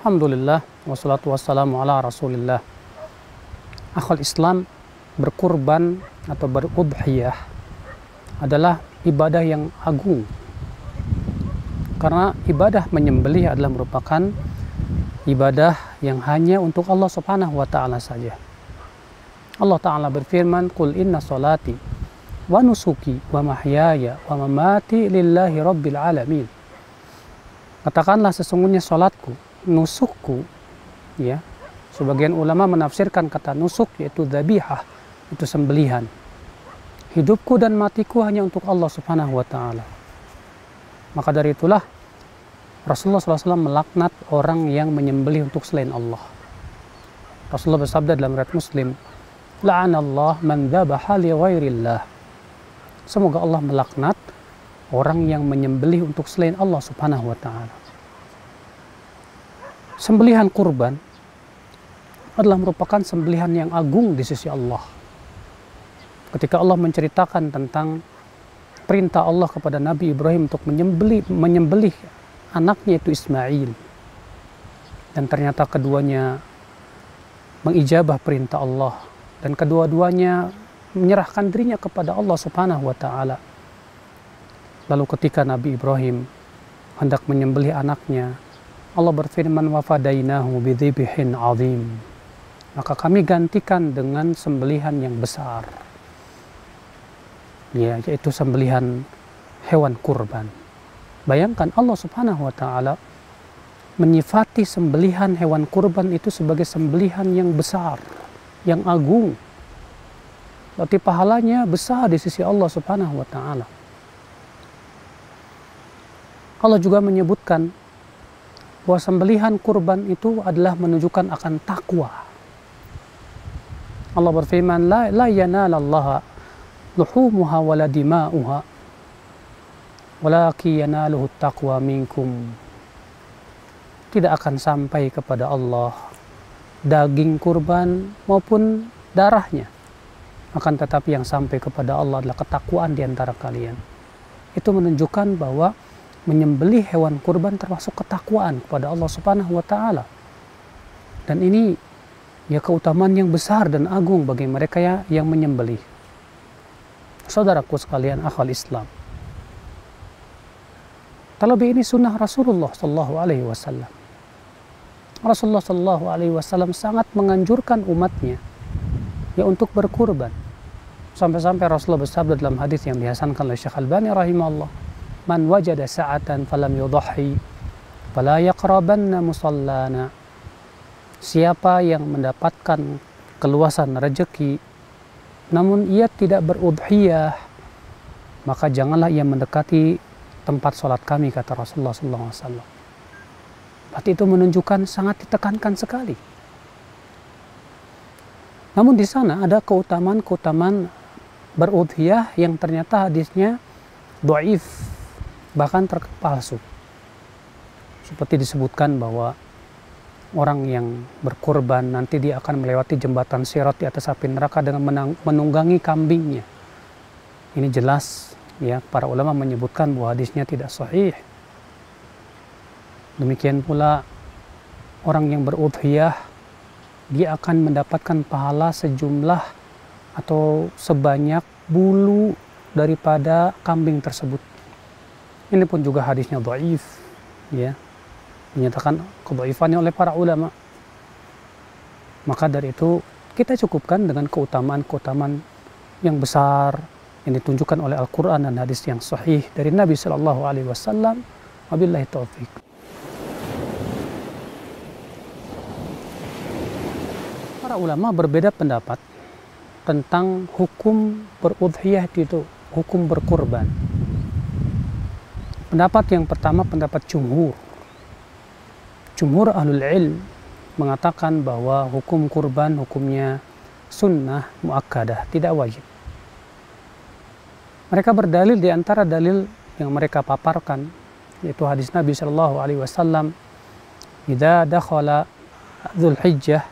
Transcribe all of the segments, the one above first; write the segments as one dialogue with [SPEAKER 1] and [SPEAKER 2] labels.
[SPEAKER 1] Alhamdulillah, wassalatu wassalamu ala rasulillah. Akhul Islam, berkurban atau berudhiyah adalah ibadah yang agung. Karena ibadah menyembelih adalah merupakan ibadah yang hanya untuk Allah Subhanahu wa ta'ala saja. Allah Ta'ala berfirman, "Qul inna salati wa nusuki wa mahyaya wa mamati lillahi rabbil alamin." Katakanlah sesungguhnya salatku, nusukku, ya. Sebagian ulama menafsirkan kata nusuk yaitu dzabihah, itu sembelihan. Hidupku dan matiku hanya untuk Allah Subhanahu wa ta'ala. Maka dari itulah Rasulullah SAW melaknat orang yang menyembelih untuk selain Allah. Rasulullah bersabda dalam riwayat Muslim, "La'anallah man dzabaha li ghairillah." Semoga Allah melaknat orang yang menyembelih untuk selain Allah Subhanahu wa ta'ala. Sembelihan kurban adalah merupakan sembelihan yang agung di sisi Allah. Ketika Allah menceritakan tentang perintah Allah kepada Nabi Ibrahim untuk menyembelih anaknya itu Ismail, dan ternyata keduanya mengijabah perintah Allah dan kedua-duanya menyerahkan dirinya kepada Allah Subhanahu wa ta'ala. Lalu ketika Nabi Ibrahim hendak menyembelih anaknya, Allah berfirman, "Wa fadainahu bidzibhin 'adzim." Maka kami gantikan dengan sembelihan yang besar, ya, yaitu sembelihan hewan kurban. Bayangkan Allah Subhanahu wa ta'ala menyifati sembelihan hewan kurban itu sebagai sembelihan yang besar, yang agung. Berarti pahalanya besar di sisi Allah Subhanahu wa ta'ala. Allah juga menyebutkan bahwa sembelihan kurban itu adalah menunjukkan akan takwa. Allah berfirman, la yanalallaha luhumuha wala dima'uha walaki yanaluhu taqwa minkum. Tidak akan sampai kepada Allah daging kurban maupun darahnya, akan tetapi yang sampai kepada Allah adalah ketakwaan di antara kalian. Itu menunjukkan bahwa menyembelih hewan kurban termasuk ketakwaan kepada Allah Subhanahu wa ta'ala. Dan ini ya keutamaan yang besar dan agung bagi mereka yang menyembelih. Saudaraku sekalian, akhwal Islam, terlebih ini sunnah Rasulullah sallallahu alaihi wasallam. Rasulullah sallallahu alaihi wasallam sangat menganjurkan umatnya ya untuk berkurban. Sampai-sampai Rasulullah bersabda dalam hadis yang dihasankan oleh Syekh Albani rahimahullah, "Man wajada sa'atan falam yudhhi fala yaqrabanna musallana." Siapa yang mendapatkan keluasan rezeki namun ia tidak berudhiyah, maka janganlah ia mendekati tempat sholat kami, kata Rasulullah SAW. Berarti itu menunjukkan sangat ditekankan sekali. Namun di sana ada keutamaan-keutamaan berudhiyah yang ternyata hadisnya dhaif, bahkan terpalsu. Seperti disebutkan bahwa orang yang berkurban nanti dia akan melewati jembatan Sirat di atas api neraka dengan menunggangi kambingnya. Ini jelas ya, para ulama menyebutkan bahwa hadisnya tidak sahih. Demikian pula orang yang berudhiyah, dia akan mendapatkan pahala sejumlah atau sebanyak bulu daripada kambing tersebut. Ini pun juga hadisnya dhaif, ya, dinyatakan kedhaifannya oleh para ulama. Maka dari itu kita cukupkan dengan keutamaan-keutamaan yang besar yang ditunjukkan oleh Al-Quran dan hadis yang sahih dari Nabi Sallallahu Alaihi Wasallam. Wabillahi taufiq. Para ulama berbeda pendapat tentang hukum berudhiyah, itu hukum berkurban. Pendapat yang pertama pendapat jumhur. Jumhur ahlul ilm mengatakan bahwa hukum kurban hukumnya sunnah muakkadah, tidak wajib. Mereka berdalil di antara dalil yang mereka paparkan yaitu hadis Nabi Shallallahu Alaihi Wasallam, "Idza dakhala Dzulhijjah,"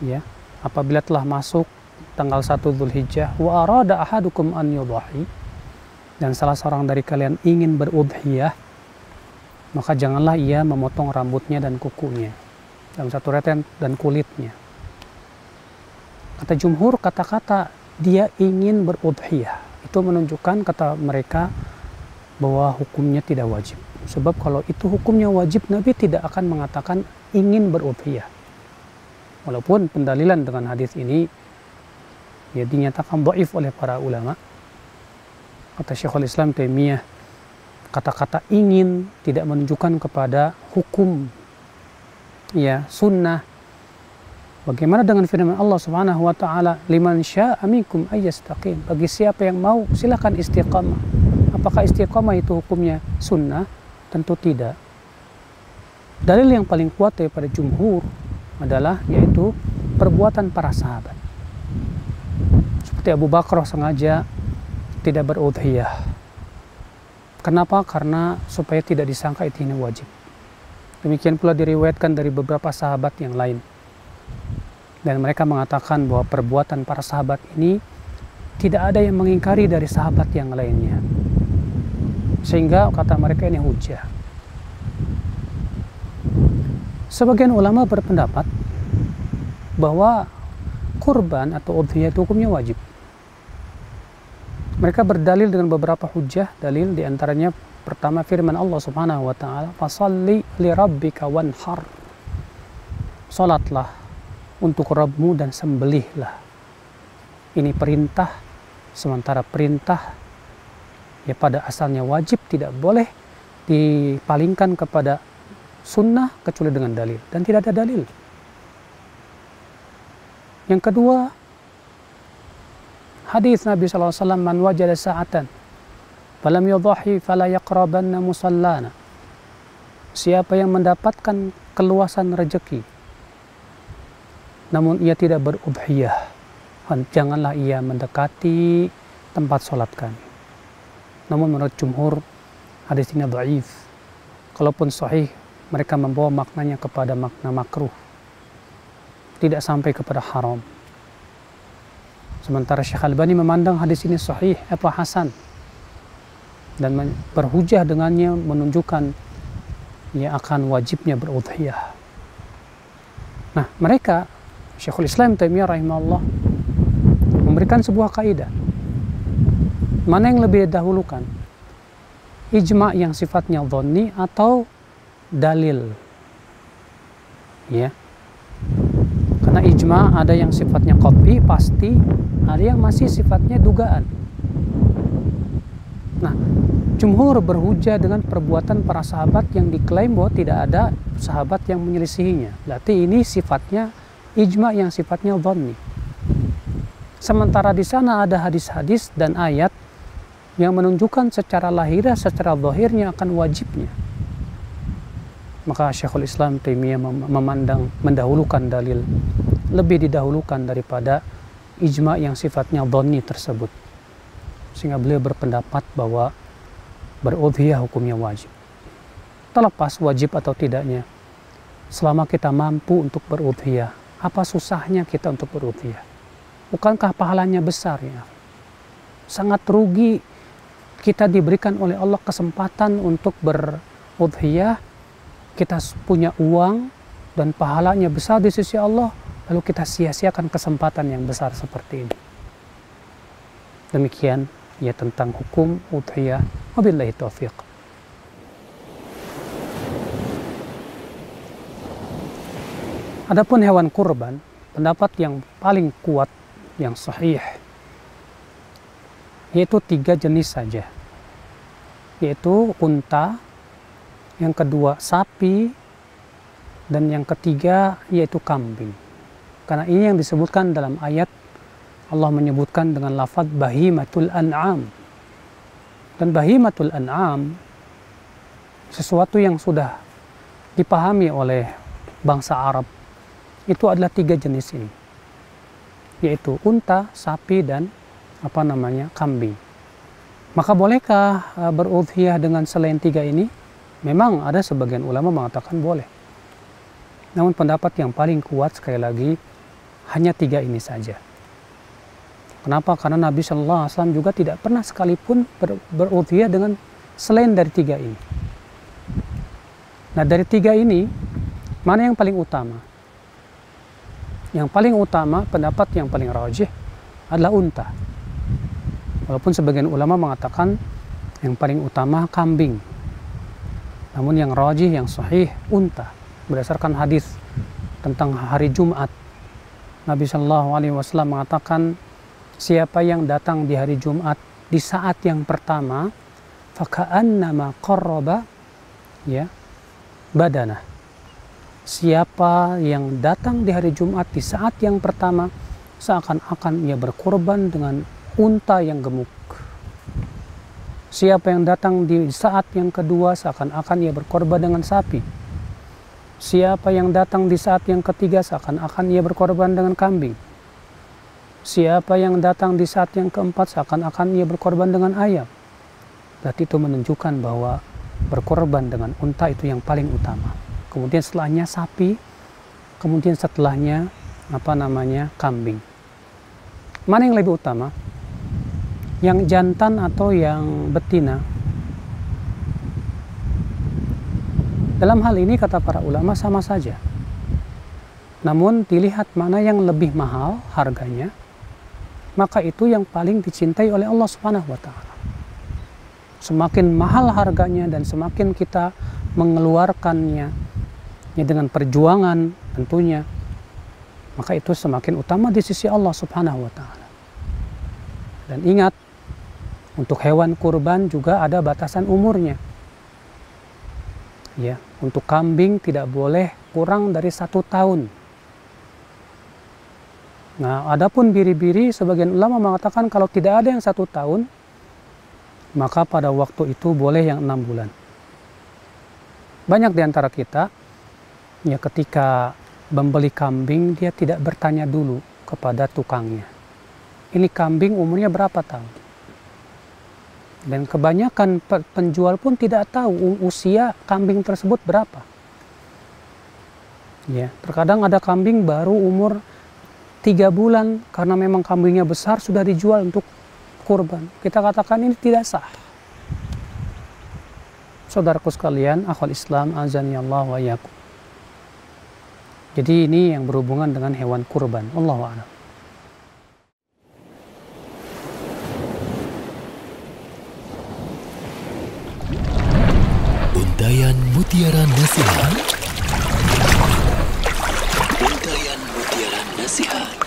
[SPEAKER 1] ya, apabila telah masuk tanggal 1 Dzulhijjah, "wa arada ahadukum an yudhi," dan salah seorang dari kalian ingin berudhiyah, maka janganlah ia memotong rambutnya dan kukunya. Dalam satu riwayat dan kulitnya. Kata jumhur, kata-kata dia ingin berudhiyah itu menunjukkan, kata mereka, bahwa hukumnya tidak wajib. Sebab kalau itu hukumnya wajib, Nabi tidak akan mengatakan ingin berudhiyah. Walaupun pendalilan dengan hadis ini ya dinyatakan dhaif oleh para ulama. Kata Syekhul Islam Taimiyah, kata-kata ingin tidak menunjukkan kepada hukum ya sunnah. Bagaimana dengan firman Allah Subhanahu wa taala, liman syaa'a minkum ayyastaqim, bagi siapa yang mau silakan istiqamah. Apakah istiqamah itu hukumnya sunnah? Tentu tidak. Dalil yang paling kuat daripada jumhur adalah yaitu perbuatan para sahabat. Seperti Abu Bakar sengaja tidak berudhiyah. Kenapa? Karena supaya tidak disangka itu ini wajib. Demikian pula diriwayatkan dari beberapa sahabat yang lain. Dan mereka mengatakan bahwa perbuatan para sahabat ini tidak ada yang mengingkari dari sahabat yang lainnya. Sehingga kata mereka ini hujah. Sebagian ulama berpendapat bahwa kurban atau udhiyah itu hukumnya wajib. Mereka berdalil dengan beberapa hujah. Dalil diantaranya pertama firman Allah Subhanahu wa taala, "Fashalli li rabbika wanhar." Salatlah untuk Rabbmu dan sembelihlah. Ini perintah, sementara perintah ya pada asalnya wajib, tidak boleh dipalingkan kepada sunnah kecuali dengan dalil, dan tidak ada dalil. Yang kedua, hadis Nabi SAW, man wajada sa'atan falam yudhahi fala yaqrabanna musallana. Siapa yang mendapatkan keluasan rezeki namun ia tidak berudhiyah, janganlah ia mendekati tempat sholat kami. Namun menurut jumhur hadis ini dhaif. Kalaupun sahih, mereka membawa maknanya kepada makna makruh, tidak sampai kepada haram. Sementara Syekh Albani memandang hadis ini sahih atau hasan dan berhujah dengannya, menunjukkan ia akan wajibnya berudhiyah. Nah, mereka Syekhul Islam Taimiyah rahimahullah memberikan sebuah kaidah. Mana yang lebih didahulukan? Ijma' yang sifatnya dhanni atau dalil? Ya. Karena ijma' ada yang sifatnya qat'i, pasti, ada yang masih sifatnya dugaan. Nah, jumhur berhujah dengan perbuatan para sahabat yang diklaim bahwa tidak ada sahabat yang menyelisihinya. Berarti ini sifatnya ijma' yang sifatnya dhanni. Sementara di sana ada hadis-hadis dan ayat yang menunjukkan secara lahiriah, secara zahirnya akan wajibnya. Maka Syekhul Islam Taimiyah mendahulukan dalil, lebih didahulukan daripada ijma' yang sifatnya dhanni tersebut. Sehingga beliau berpendapat bahwa berudhiyah hukumnya wajib. Terlepas wajib atau tidaknya, selama kita mampu untuk berudhiyah, apa susahnya kita untuk berudhiyah? Bukankah pahalanya besar ya? Sangat rugi kita diberikan oleh Allah kesempatan untuk berudhiyah, kita punya uang dan pahalanya besar di sisi Allah, lalu kita sia-siakan kesempatan yang besar seperti ini. Demikian ya tentang hukum udhiyah. Wabillahi taufiq. Adapun hewan kurban, pendapat yang paling kuat, yang sahih, yaitu 3 jenis saja, yaitu unta, yang kedua sapi, dan yang ketiga yaitu kambing. Karena ini yang disebutkan dalam ayat, Allah menyebutkan dengan lafaz bahimatul an'am. Dan bahimatul an'am sesuatu yang sudah dipahami oleh bangsa Arab. Itu adalah 3 jenis ini, yaitu unta, sapi, dan kambing. Maka bolehkah berudhiyah dengan selain 3 ini? Memang ada sebagian ulama mengatakan boleh. Namun pendapat yang paling kuat sekali lagi hanya 3 ini saja. Kenapa? Karena Nabi SAW juga tidak pernah sekalipun berudhiyah dengan selain dari 3 ini. Nah, dari tiga ini, mana yang paling utama? Yang paling utama, pendapat yang paling rajih adalah unta. Walaupun sebagian ulama mengatakan yang paling utama kambing. Namun yang rajih, yang sahih, unta. Berdasarkan hadis tentang hari Jumat, Nabi Shallallahu Alaihi Wasallam mengatakan, siapa yang datang di hari Jumat di saat yang pertama, faka'annama qarraba ya badanah. Siapa yang datang di hari Jumat di saat yang pertama, seakan-akan ia berkorban dengan unta yang gemuk. Siapa yang datang di saat yang kedua, seakan-akan ia berkorban dengan sapi. Siapa yang datang di saat yang ketiga, seakan-akan ia berkorban dengan kambing. Siapa yang datang di saat yang keempat, seakan-akan ia berkorban dengan ayam. Berarti itu menunjukkan bahwa berkorban dengan unta itu yang paling utama. Kemudian setelahnya sapi, kemudian setelahnya kambing. Mana yang lebih utama? Yang jantan atau yang betina? Dalam hal ini kata para ulama sama saja. Namun dilihat mana yang lebih mahal harganya, maka itu yang paling dicintai oleh Allah Subhanahu wa Ta'ala. Semakin mahal harganya dan semakin kita mengeluarkannya dengan perjuangan tentunya, maka itu semakin utama di sisi Allah Subhanahu wa Ta'ala. Dan ingat, untuk hewan kurban juga ada batasan umurnya. Ya, untuk kambing tidak boleh kurang dari 1 tahun. Nah, adapun biri-biri, sebagian ulama mengatakan kalau tidak ada yang 1 tahun, maka pada waktu itu boleh yang 6 bulan. Banyak di antara kita, ya ketika membeli kambing, dia tidak bertanya dulu kepada tukangnya. Ini kambing umurnya berapa tahun? Dan kebanyakan penjual pun tidak tahu usia kambing tersebut berapa. Ya, terkadang ada kambing baru umur 3 bulan, karena memang kambingnya besar sudah dijual untuk kurban. Kita katakan ini tidak sah. Saudaraku sekalian, akhwal Islam, azani Allah wa iyyakum. Jadi ini yang berhubungan dengan hewan kurban. Wallahu a'lam.
[SPEAKER 2] Untayan Mutiara Nasihat. Untayan Mutiara Nasihat.